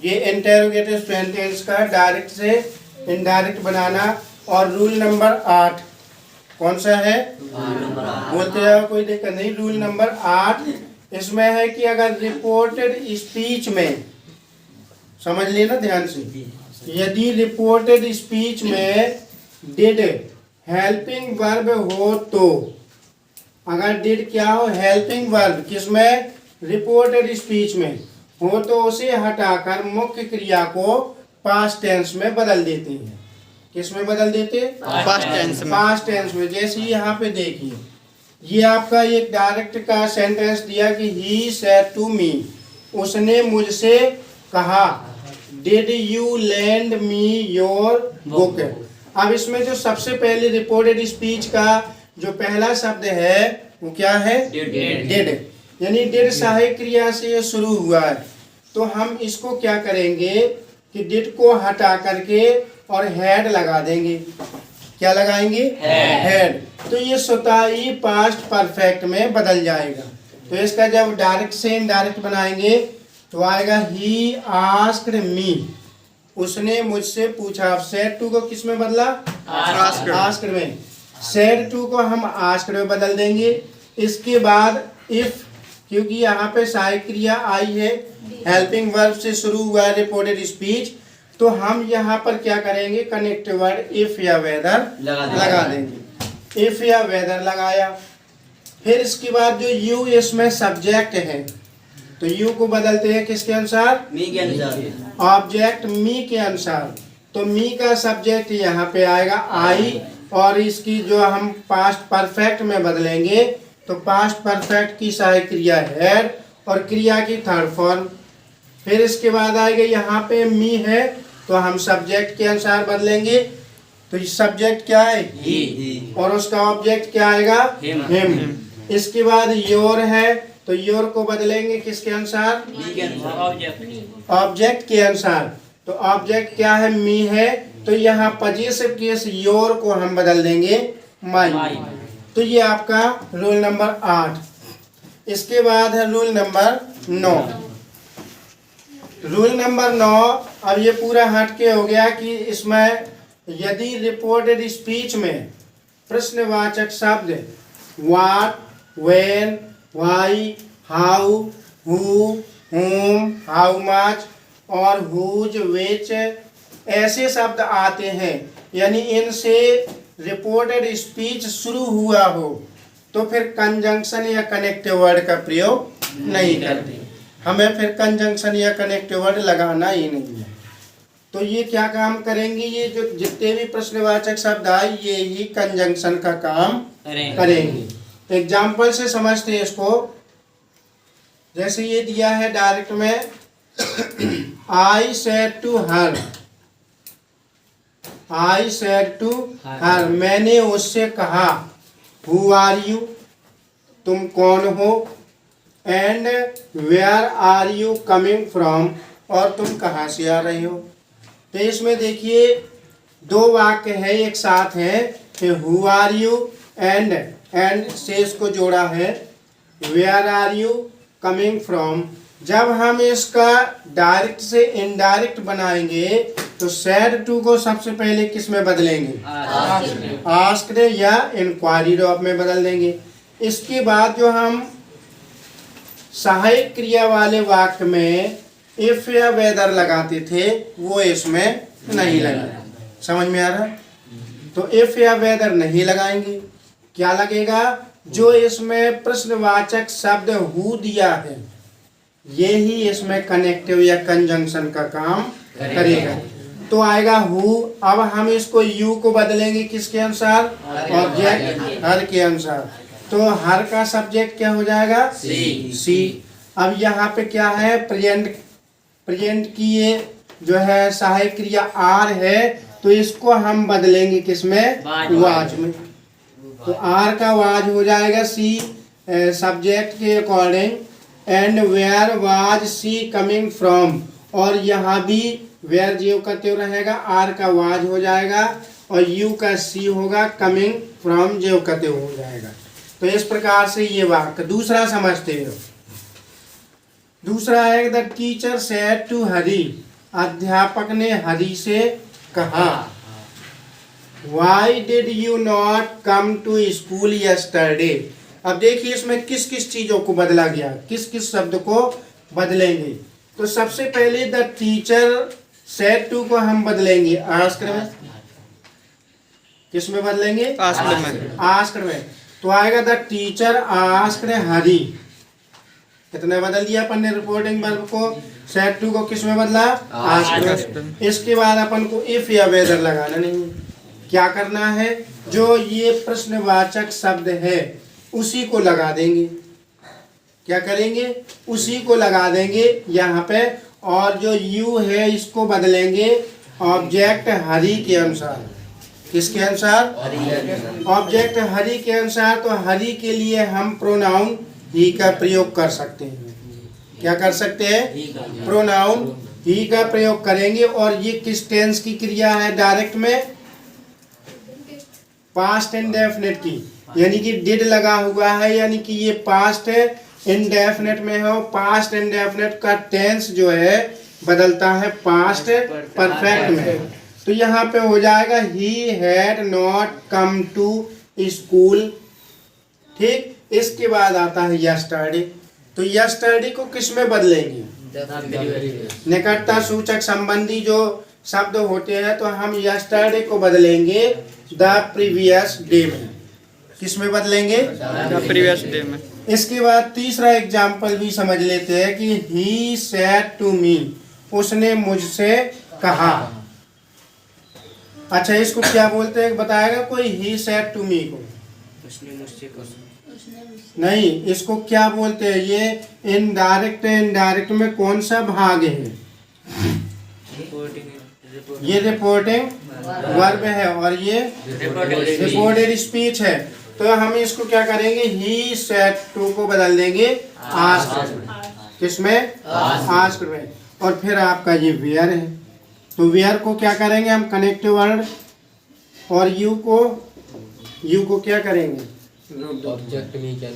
ये interrogative sentence का direct से इनडायरेक्ट बनाना। और रूल नंबर 8 कौन सा है? बोलते जाओ, कोई दिक्कत नहीं। रूल नंबर 8 इसमें है कि अगर रिपोर्टेड स्पीच में, समझ लेना ध्यान से, यदि रिपोर्टेड स्पीच में डिड हेल्पिंग वर्ब हो तो, अगर डिड क्या हो? हेल्पिंग वर्ब किसमें? रिपोर्टेड स्पीच में हो तो उसे हटाकर मुख्य क्रिया को पास्ट टेंस में बदल देते हैं। किस में बदल देते? पास्ट टेंस में। पास्ट टेंस में। जैसे यहाँ पे देखिए, ये आपका एक डायरेक्ट का सेंटेंस दिया कि ही सेड टू मी, उसने मुझसे कहा। Did you lend me your book. अब इसमें जो सबसे पहले रिपोर्टेड स्पीच का जो पहला शब्द है वो क्या है? डिड। यानी डिड सहायक क्रिया से ये शुरू हुआ है। तो हम इसको क्या करेंगे कि डिड को हटा करके और हेड लगा देंगे। क्या लगाएंगे? हेड। तो ये स्वतः ही पास्ट परफेक्ट में बदल जाएगा। तो इसका जब डायरेक्ट से इनडायरेक्ट बनाएंगे तो आएगा ही आस्क्ड मी, उसने मुझसे पूछा। अब सेड टू को किस में बदला? आस्क्ड में। सेड टू को हम आस्क्ड में बदल देंगे। इसके बाद इफ, क्योंकि यहाँ पे सहायक क्रिया आई है, हेल्पिंग वर्ब से शुरू हुआ है रिपोर्टेड स्पीच, तो हम यहाँ पर क्या करेंगे? कनेक्टिव वर्ड इफ या वेदर लगा देंगे। इफ या वेदर लगाया। फिर इसके बाद जो यू इसमें सब्जेक्ट है तो यू को बदलते हैं किसके अनुसार? मी के अनुसार। ऑब्जेक्ट मी के अनुसार। तो मी का सब्जेक्ट यहाँ पे आएगा आई, और इसकी जो हम पास्ट परफेक्ट में बदलेंगे तो पास्ट परफेक्ट की सहायक क्रिया हैड और क्रिया की थर्ड फॉर्म। फिर इसके बाद आएगा यहाँ पे मी है तो हम सब्जेक्ट के अनुसार बदलेंगे। तो सब्जेक्ट क्या है? ही। और उसका ऑब्जेक्ट क्या आएगा? हिम। इसके बाद योर है तो योर को बदलेंगे किसके अनुसार? मी के अनुसार। ऑब्जेक्ट के अनुसार। तो ऑब्जेक्ट क्या है? मी है, तो यहाँ पजेसिव केस योर को हम बदल देंगे माई। तो ये आपका रूल नंबर 8। इसके बाद है रूल नंबर 9। रूल नंबर 9, अब ये पूरा हटके हो गया कि इसमें यदि रिपोर्टेड स्पीच में प्रश्नवाचक शब्द what, when, why, how, who, whom, how much और हुज, विच ऐसे शब्द आते हैं, यानी इनसे रिपोर्टेड स्पीच शुरू हुआ हो तो फिर कंजंक्शन या कनेक्टिव वर्ड का प्रयोग नहीं करते। हमें फिर कंजंक्शन या कनेक्टिव वर्ड लगाना ही नहीं है। तो ये क्या काम करेंगे? ये जो जितने भी प्रश्नवाचक शब्द आए ये ही कंजंक्शन का काम करेंगे। एग्जाम्पल से समझते हैं इसको। जैसे ये दिया है डायरेक्ट में, I said to her, I said to her, मैंने उससे कहा। हु आर यू, तुम कौन हो। And where are you coming from, और तुम कहाँ से आ रहे हो। तो इसमें देखिए दो वाक्य है एक साथ है, हु आर यू एंड से इसको जोड़ा है where are you coming from. जब हम इसका डायरेक्ट से इनडायरेक्ट बनाएंगे तो सेड टू को सबसे पहले किस में बदलेंगे? आस्क्ड या इंक्वायरी ऑफ में बदल देंगे। इसके बाद जो हम सहायक क्रिया वाले वाक्य में इफ या वेदर लगाते थे वो इसमें नहीं लगा। समझ में आ रहा? तो इफ या वेदर नहीं लगाएंगे। क्या लगेगा? जो इसमें प्रश्नवाचक शब्द हु दिया है ये ही इसमें कनेक्टिव या कंजंक्शन का काम करेगा। तो आएगा हु। अब हम इसको यू को बदलेंगे किसके अनुसार? ऑब्जेक्ट हर के अनुसार। तो हर का सब्जेक्ट क्या हो जाएगा? सी। अब यहाँ पे क्या है? प्रेजेंट की ये जो है सहायक क्रिया आर है तो इसको हम बदलेंगे किसमें? वाज में। तो आर का वाज हो जाएगा सी सब्जेक्ट के according. And where was she coming from, और यहाँ भी वेयर जीव का त्यो रहेगा, आर का वाज हो जाएगा और यू का सी होगा, कमिंग फ्रॉम जीव का त्यो हो जाएगा। तो इस प्रकार से ये वाक्य। दूसरा समझते हो। दूसरा है द टीचर सेड टू हरी, अध्यापक ने हरी से कहा। Why did you not come to school yesterday? अब देखिए इसमें किस किस चीजों को बदला गया, किस किस शब्द को बदलेंगे। तो सबसे पहले द टीचर सेड टू को हम बदलेंगे आस्क्ड में। किस में बदलेंगे? आस्क्ड में। आस्क्ड में। तो आएगा द टीचर आस्क्ड हरी। कितने बदल दिया अपन ने रिपोर्टिंग वर्ब को? सेड टू को किस में बदला? आस्क्ड में। इसके बाद अपन को इफ या वेदर लगाना नहीं, क्या करना है, जो ये प्रश्नवाचक शब्द है उसी को लगा देंगे। क्या करेंगे? उसी को लगा देंगे यहाँ पे, और जो यू है इसको बदलेंगे ऑब्जेक्ट हरी के अनुसार। किसके अनुसार? ऑब्जेक्ट हरी के अनुसार। तो हरी के लिए हम प्रोनाउन ही का प्रयोग कर सकते हैं। क्या कर सकते हैं? प्रोनाउन ही का प्रयोग करेंगे। और ये किस टेंस की क्रिया है? डायरेक्ट में पास्ट इंडेफिनिट की, यानी कि डिड लगा हुआ है, यानी कि ये पास्ट इंडेफिनिट में है। पास्ट इंडेफिनिट का टेंस जो है बदलता है पास्ट परफेक्ट में। तो यहाँ पे हो जाएगा he had not come to school. ठीक, इसके बाद आता है यस्टरडे। तो यस्टरडे को किस में बदलेंगे? निकटता सूचक संबंधी जो शब्द होते हैं, तो हम यस्टरडे को बदलेंगे द प्रीवियस डे में। किस में बदलेंगे? द प्रीवियस डे में। इसके बाद तीसरा एग्जाम्पल भी समझ लेते हैं कि ही सेड टू मी, उसने मुझसे कहा। अच्छा, इसको क्या बोलते हैं बताएगा कोई? ही सेड टू मी को उसने मुझसे कहा। नहीं, इसको क्या बोलते हैं? ये इनडायरेक्ट है। इनडायरेक्ट में कौन सा भाग है? ये रिपोर्टिंग वर्ब है और ये रिपोर्टेड स्पीच है। तो हम इसको क्या करेंगे? ही सेड टू को बदल देंगे आस्क्ड। किसमें? आस्क्ड में। और फिर आपका ये वेयर है, तो वेयर को क्या करेंगे हम? Connective word. और यू को क्या करेंगे? ऑब्जेक्ट में क्या